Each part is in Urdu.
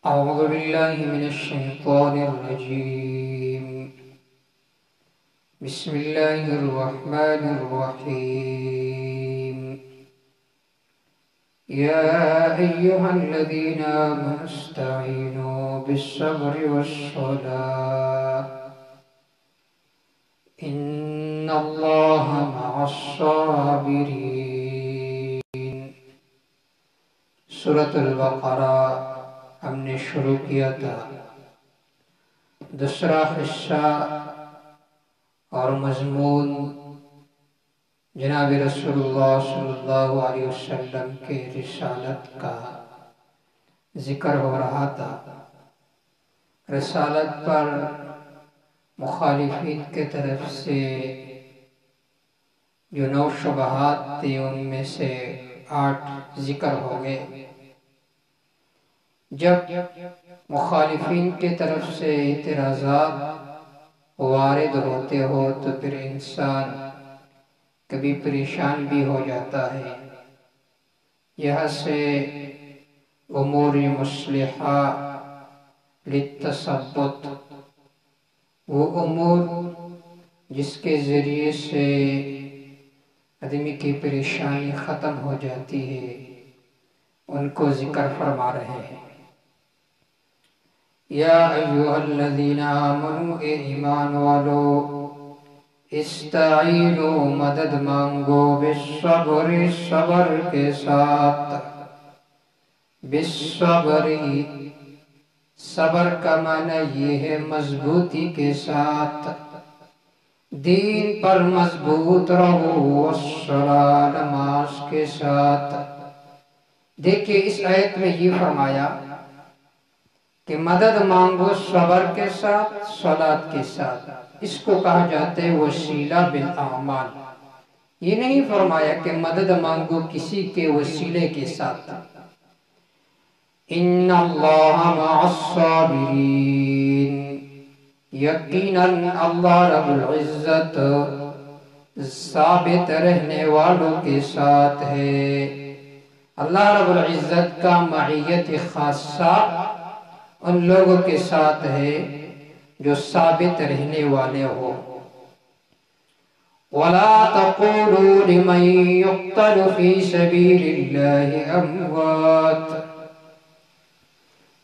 أعوذ بالله من الشيطان الرجيم. بسم الله الرحمن الرحيم. يا أيها الذين آمنوا استعينوا بالصبر والصلاة إن الله مع الصابرين. سورة البقرہ ہم نے شروع کیا تھا. دوسرا حصہ اور مضمون جناب رسول اللہ صلی اللہ علیہ وسلم کے رسالت کا ذکر ہو رہا تھا. رسالت پر مخالفین کے طرف سے جو 9 شبہات تھے ان میں سے 8 ذکر ہو گئے. جب مخالفین کی طرف سے اعتراضات وارد ہوتے ہو تو پھر انسان کبھی پریشان بھی ہو جاتا ہے. یہاں سے امور مصلحہ للتثبت، وہ امور جس کے ذریعے سے آدمی کی پریشانی ختم ہو جاتی ہے، ان کو ذکر فرما رہے ہیں. یا ایہا الذین آمنوا، اے ایمان والو، استعینوا، مدد مانگو، بالصبر، صبر کے ساتھ. بالصبر، صبر کا معنی یہ ہے مضبوطی کے ساتھ، دین پر مضبوط رہو، والصلاۃ، نماز کے ساتھ. دیکھیے اس آیت میں یہ فرمایا کہ مدد مانگو صبر کے ساتھ، صلاۃ کے ساتھ. اس کو کہا جاتا ہے وسیلہ بالاعمال. یہ نہیں فرمایا کہ مدد مانگو کسی کے وسیلے کے ساتھ. ان اللہ مع الصابرین، یقیناً اللہ رب العزت ثابت رہنے والوں کے ساتھ ہے. اللہ رب العزت کا معیت خاصہ ان لوگوں کے ساتھ ہے جو ثابت رہنے والے ہو. وَلَا تَقُولُوا لِمَن يُقْتَلُ فِي سَبِيلِ اللَّهِ أَمْوَاتٌ.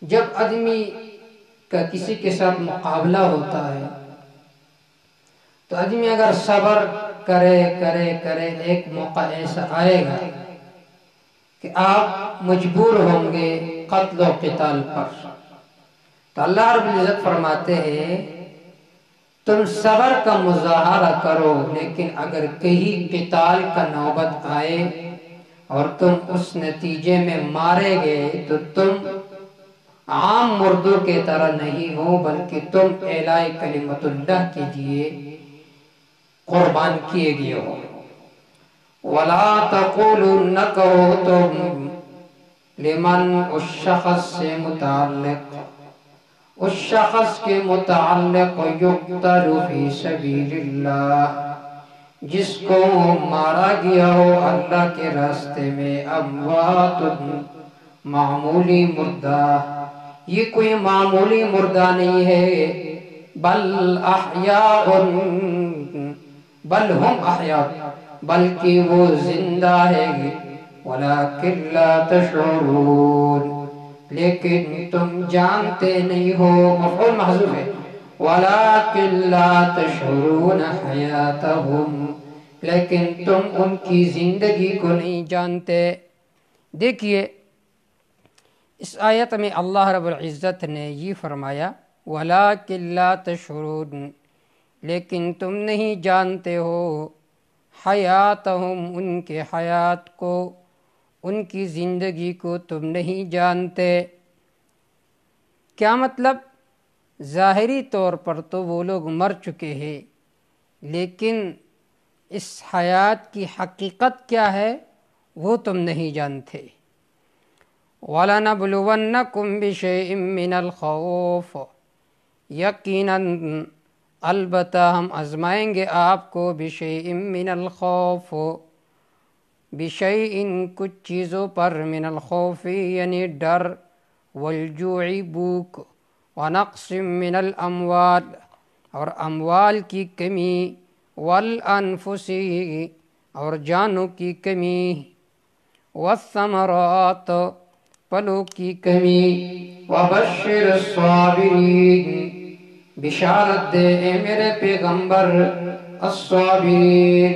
جب آدمی کا کسی کے ساتھ مقابلہ ہوتا ہے تو آدمی اگر صبر کرے ایک موقع ایسا آئے گا کہ آپ مجبور ہوں گے قتل و قتال پر. تو اللہ رب العزت فرماتے ہیں تم صبر کا مظاہرہ کرو، لیکن اگر کہیں قتال کا نوبت آئے اور تم اس نتیجے میں مارے گئے تو تم عام مردوں کے طرح نہیں ہو، بلکہ تم اعلاء کلمت اللہ کے لیے قربان کیے گئے ہو. وَلَا تَقُولُوا، نہ کہو تم، لمن، اس شخص سے متعلق، اس شخص کے متعلق، یقتل فی سبیل اللہ، جس کو مارا گیا ہو اللہ کے راستے میں، اموات، معمولی مردہ. یہ کوئی معمولی مردہ نہیں ہے، بل احیاء، بل ہم احیاء، بلکہ وہ زندہ ہے. ولیکن لا تشعرون، لیکن تم جانتے نہیں ہو. مفعول محذوف ہے. ولیکن لا تشعرون حیاتہم، لیکن تم ان کی زندگی کو نہیں جانتے. دیکھیے اس آیت میں اللہ رب العزت نے یہ فرمایا وَلَٰكِن لَا تَشْعُرُونَ، لیکن تم نہیں جانتے ہو، حیاتہم، ان کے حیات کو، ان کی زندگی کو تم نہیں جانتے. کیا مطلب؟ ظاہری طور پر تو وہ لوگ مر چکے ہیں، لیکن اس حیات کی حقیقت کیا ہے وہ تم نہیں جانتے. وَلَنَبْلُوَنَّكُمْ بِشَيْءٍ مِّنَ الْخَوْفِ، یقیناً البتہ ہم آزمائیں گے آپ کو، بِشَيْءٍ مِّنَ الْخَوْفِ، بِشَيْءٍ کچھ چیزوں پر، من الخوف یعنی ڈر، والجوع بھوک، ونقص من الاموال اور اموال کی کمی، والانفس اور جانوں کی کمی، والثمرات پھلوں کی کمی، وبشر الصابرین بشارت دے اے میرے پیغمبر الصابرین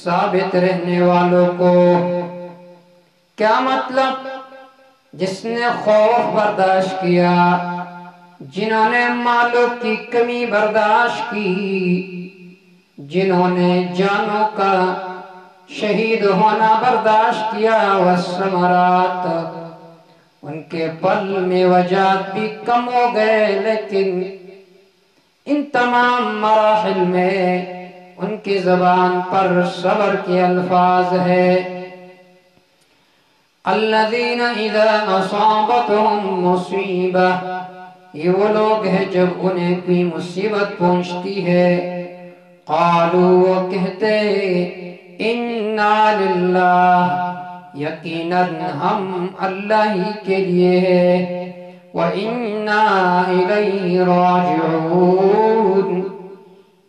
ثابت رہنے والوں کو۔ کیا مطلب؟ جس نے خوف برداشت کیا، جنہوں نے مالوں کی کمی برداشت کی، جنہوں نے جانوں کا شہید ہونا برداشت کیا، والثمرات ان کے پھل میں وجات بھی کم ہو گئے، لیکن ان تمام مراحل میں ان کی زبان پر صبر کے الفاظ ہے۔ الذین اذا اصابتهم مصیبہ، یہ وہ لوگ ہیں جب انہیں کوئی مصیبت پہنچتی ہے، قالوا وہ کہتے انا للہ، یقیناً ہم اللہ ہی کے لیے ہیں، وَإِنَّا إِلَيْهِ رَاجِعُونَ،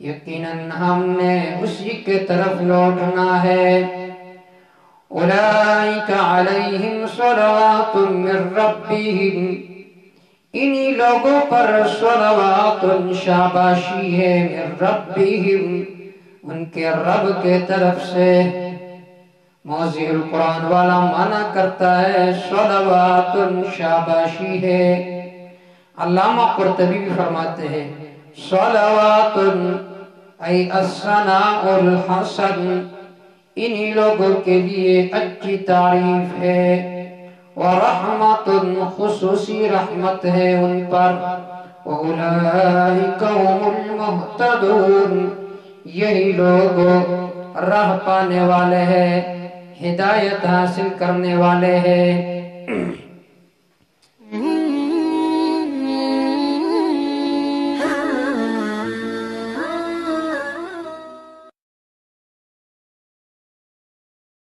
یقیناً ہم نے اسی کے طرف لوٹنا ہے۔ أُولَئِكَ عَلَيْهِمْ صَلَوَاتٌ مِّن رَّبِّهِمْ، انہی لوگوں پر صلوات شاباشی ہے، من ربہم ان کے رب کے طرف سے۔ موضع القرآن والا معنی کرتا ہے صلوات شاباشی ہے۔ علامہ قرطبی بھی فرماتے ہیں صلوات ای الثناء الحسن، انہی لوگوں کے لیے اچھی تعریف ہے، ورحمت خصوصی رحمت ہے ان پر، وَأُولَئِكَ هُمُ الْمُهْتَدُونَ یہی لوگ راہ پانے والے ہیں، ہدایت حاصل کرنے والے ہیں۔